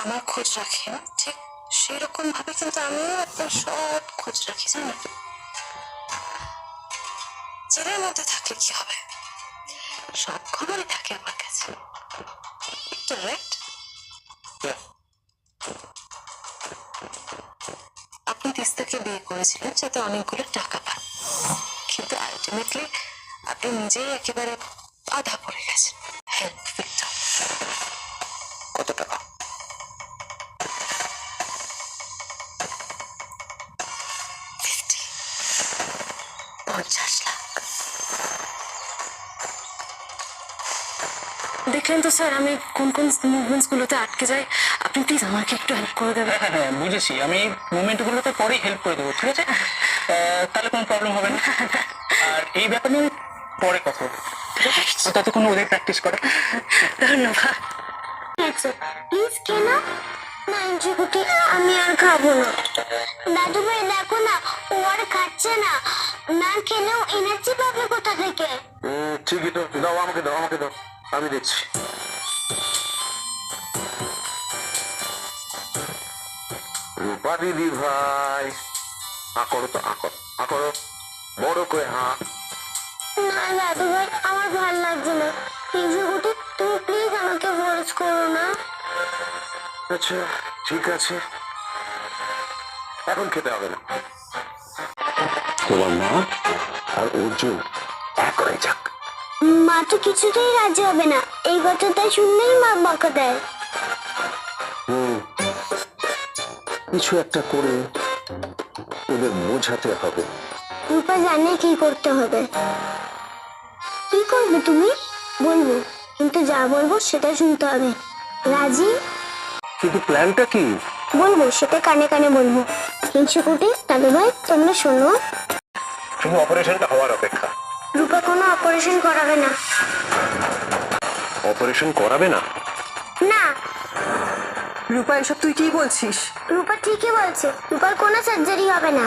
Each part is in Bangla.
আমার খোঁজ রাখেন ঠিক সেরকম ভাবে কিন্তু আমিও আপনার সব খোঁজ রাখি, জানেন। জেলের মধ্যে থাকলে কি হবে, সব খবরই থাকে আমার কাছে। রাইট? আপনি তিস্তাকে বিয়ে করেছিলেন যাতে অনেকগুলো টাকা পান, কিন্তু আলটিমেটলি আপনি নিজেই একেবারে বাধা পড়ে গেছেন। Help victim. কত টাকা? 50 লাখ। দেখলেন তো স্যার আমি কোন কোন মুভমেন্টস গুলোতে আটকে যাই। আপনি প্লিজ আমাকে একটু হেল্প করে দেবেন। হ্যাঁ হ্যাঁ বুঝেছি, আমি মুভমেন্ট গুলোতে পরেই হেল্প করে দেবো, ঠিক আছে? তাহলে কোনো প্রবলেম হবে না। আর এই ব্যাপারে পরে কথা হবে, ততক্ষণ ওদের প্র্যাকটিস করে। ধন্যবাদ। প্লিজ কেন না ইঞ্জিকুটি, আমি আর খাবো না। দাদু ভাই দেখো না, ও আর খাচ্ছে না। না খেলেও এনার্জি পাবে কোথা থেকে? ঠিকই তো, দাও আমাকে দাও, আমাকে দাও, আমি দেখছি। রূপা দিদি ভাই, হা করো তো, হা করো, হা করো, বড় করে হা। না দাদু ভাই, আমার ভালো লাগছে না। ইঞ্জিকুটি তুমি প্লিজ আমাকে ফোর্স করো না। আচ্ছা ঠিক আছে, এখন খেতে হবে না। তোমার মা আর অর্জুন এক হয়ে যাক। মা তো কিছুতেই রাজি হবে না, এই কথাটা শুনলেই মা বকা দেয়। কিছু একটা করে ওদের বোঝাতে হবে। রূপা জানে কি করতে হবে। কি করবে তুমি? বলবো, কিন্তু যা বলবো সেটা শুনতে হবে। রাজি? কিন্তু প্ল্যানটা কি? বলবো, সেটা কানে কানে বলবো। হিংসুকুটি, দাদু ভাই তোমরা শোনো। শুধু অপারেশনটা হওয়ার অপেক্ষা। রূপা কোনো অপারেশন করাবে না। অপারেশন করাবে না? না। রূপা এসব তুই কি বলছিস? রূপা ঠিকই বলছে, রূপার কোনো সার্জারি হবে না।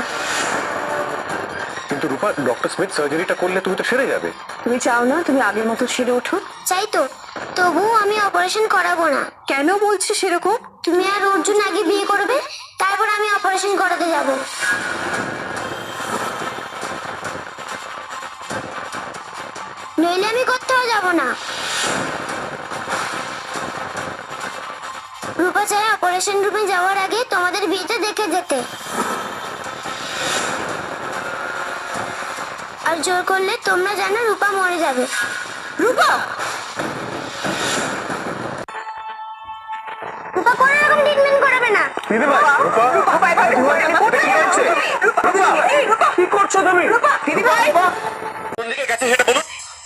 কিন্তু রূপা, ডক্টর স্মিথ সার্জারিটা করলে তুমি তো সেরে যাবে। তুমি চাও না তুমি আগের মতো সেরে ওঠো? চাই তো, তবুও আমি অপারেশন করাবো না। কেন বলছিস সেরকম? তুমি আর অর্জুন আগে বিয়ে করবে, তারপর আমি অপারেশন করাতে যাব। নইলে আমি কোথাও যাব না। রূপা চায় অপারেশন রুমে যাওয়ার আগে তোমাদের বিয়েতে দেখে যেতে। আর জোর করলে তোমরা জানো রূপা মরে যাবে। রূপা! রূপা কোনো রকম ট্রিটমেন্ট করাবে না। দিদি ভাই, রূপা, কি করছো তুমি? দিদি ভাই কোন দিকে গেছে সেটা বলো।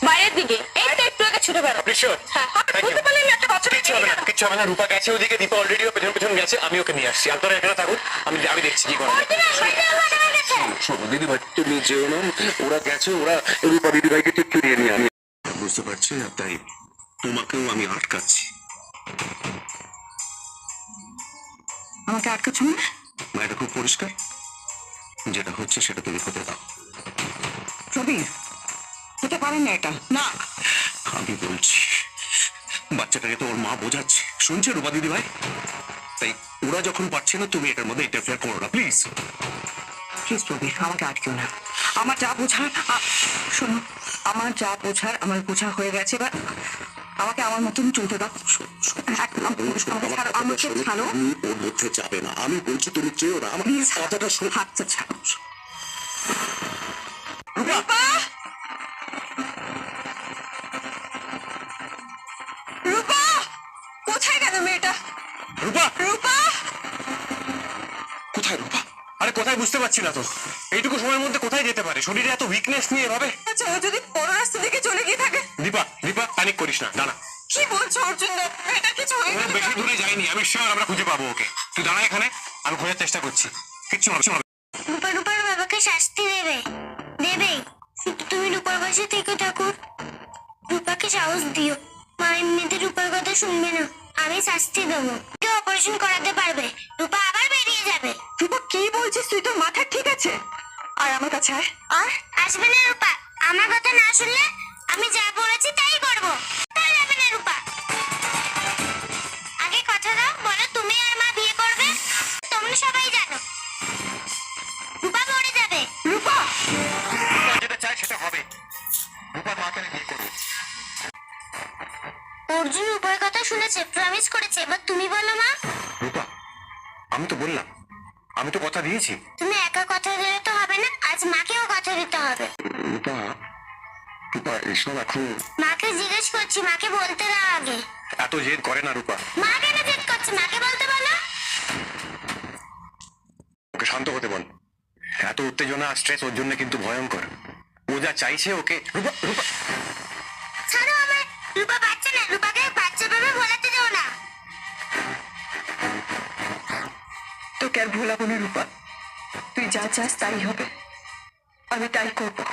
বাইরের দিকে, এই তো একটু আগে ছুটে বেড়াও। নিশ্চয়। হ্যাঁ, বলতে পারলে আমি একটা বাচ্চা কিচ্ছু হবে না, কিচ্ছু হবে না। রূপা গেছে ওদিকে, দীপা অলরেডি পেছন পেছন গেছে, আমি ওকে নিয়ে আসছি। আপনারা এখানে থাকুন, আমি দেখছি কি করা যায়। শোনো দিদি ভাই, তুমি যেও না, ওরা গেছে, ওরা রূপা দিদি ভাইকে ঠিক করিয়ে নিয়ে আমি বুঝতে পারছি, আর তাই তোমাকেও আমি আটকাচ্ছি। আমাকে আটকাচ্ছ না? এটা খুব পরিষ্কার, যেটা হচ্ছে সেটা তুমি হতে দাও। প্রবীর, হতে পারে না এটা। না, আমি বলছি, বাচ্চাটাকে তো ওর মা বোঝাচ্ছে, শুনছে রূপা দিদি ভাই? তাই ওরা যখন পারছে না, তুমি এটার মধ্যে ইন্টারফেয়ার করো না প্লিজ। প্লিজ প্রবীর, আমাকে আটকেও না। আমার যা বোঝার, শোনো, আমার যা বোঝার আমার বোঝা হয়ে গেছে। এবার আমাকে আমার মতন চলতে দাও। আমাকে ছাড়ো। ওর মধ্যে যাবে না, আমি বলছি তুমি চেয়েও না। আমার কথাটা শোনো। হাতটা ছাড়ো। রূপা! রূপা! কোথায় গেল মেয়েটা? রূপা! রূপা! কোথায় রূপা? আরে কোথায় বুঝতে পারছি না তো। এইটুকু সময়ের মধ্যে কোথায় যেতে পারে? শরীরে এত উইকনেস নিয়ে এভাবে। আচ্ছা, ও যদি বড় রাস্তা দিকে চলে গিয়ে থাকে? দীপা, দীপা প্যানিক করিস না, দাঁড়া। কি বলছো অর্জুন? মেয়েটা কিছু হয়ে ও গেলে? বেশি দূরে যায়নি, আমি শিওর আমরা খুঁজে পাবো ওকে। তুই দাঁড়া এখানে, আমি খোঁজার চেষ্টা করছি। কিচ্ছু হবে না। রূপা রূপার বাবাকে শাস্তি দেবে, দেবে। শুধু তুমি রূপার পাশে থেকে ঠাকুর। রূপাকে সাহস দিও, মা এমনিতে রূপার কথা শুনবে না। আমি শাস্তি দেবো, কেউ অপারেশন করাতে পারবে। রূপা আবার বেরিয়ে যাবে। রূপা কি বলছিস তুই? তোর মাথা ঠিক আছে? আর আমার কাছে আয়। আর আসবে না রূপা, আমার কথা না শুনলে আমি যা বলেছি তাই করবো। যাবে না রূপা, আগে কথা কথা দাও, বলো তুমি আর মা বিয়ে করবে। তোমরা সবাই জানো রূপা মরে যাবে। রূপা যেটা চাই সেটা হবে। রূপার মাকে আমি বিয়ে করবো। অর্জুন রূপার কথা শুনেছে, প্রমিস করেছে, এবার তুমি বলো মা। রূপা, আমি তো বললাম, আমি তো কথা দিয়েছি। তুমি একা কথা দিলে তো হবে না, আজ মাকেও কথা দিতে হবে। রূপা, রূপা এসব এখন মাকে জিজ্ঞেস করছি, মাকে বলতে দাও আগে। এত জেদ করে না রূপা। মা কেন জেদ করছে, মাকে বলতে বলো। ওকে শান্ত হতে বল। এত উত্তেজনা আর স্ট্রেস ওর জন্য কিন্তু ভয়ঙ্কর। ও যা চাইছে ওকে। রূপা, রূপা, ছাড়ো আমার, রূপা বাচ্চা না, রূপাকে বাচ্চা ভেবে ভোলাতে দাও না। তোকে আর ভোলাবো না রূপা, তুই যা চাস তাই হবে, আমি তাই করবো।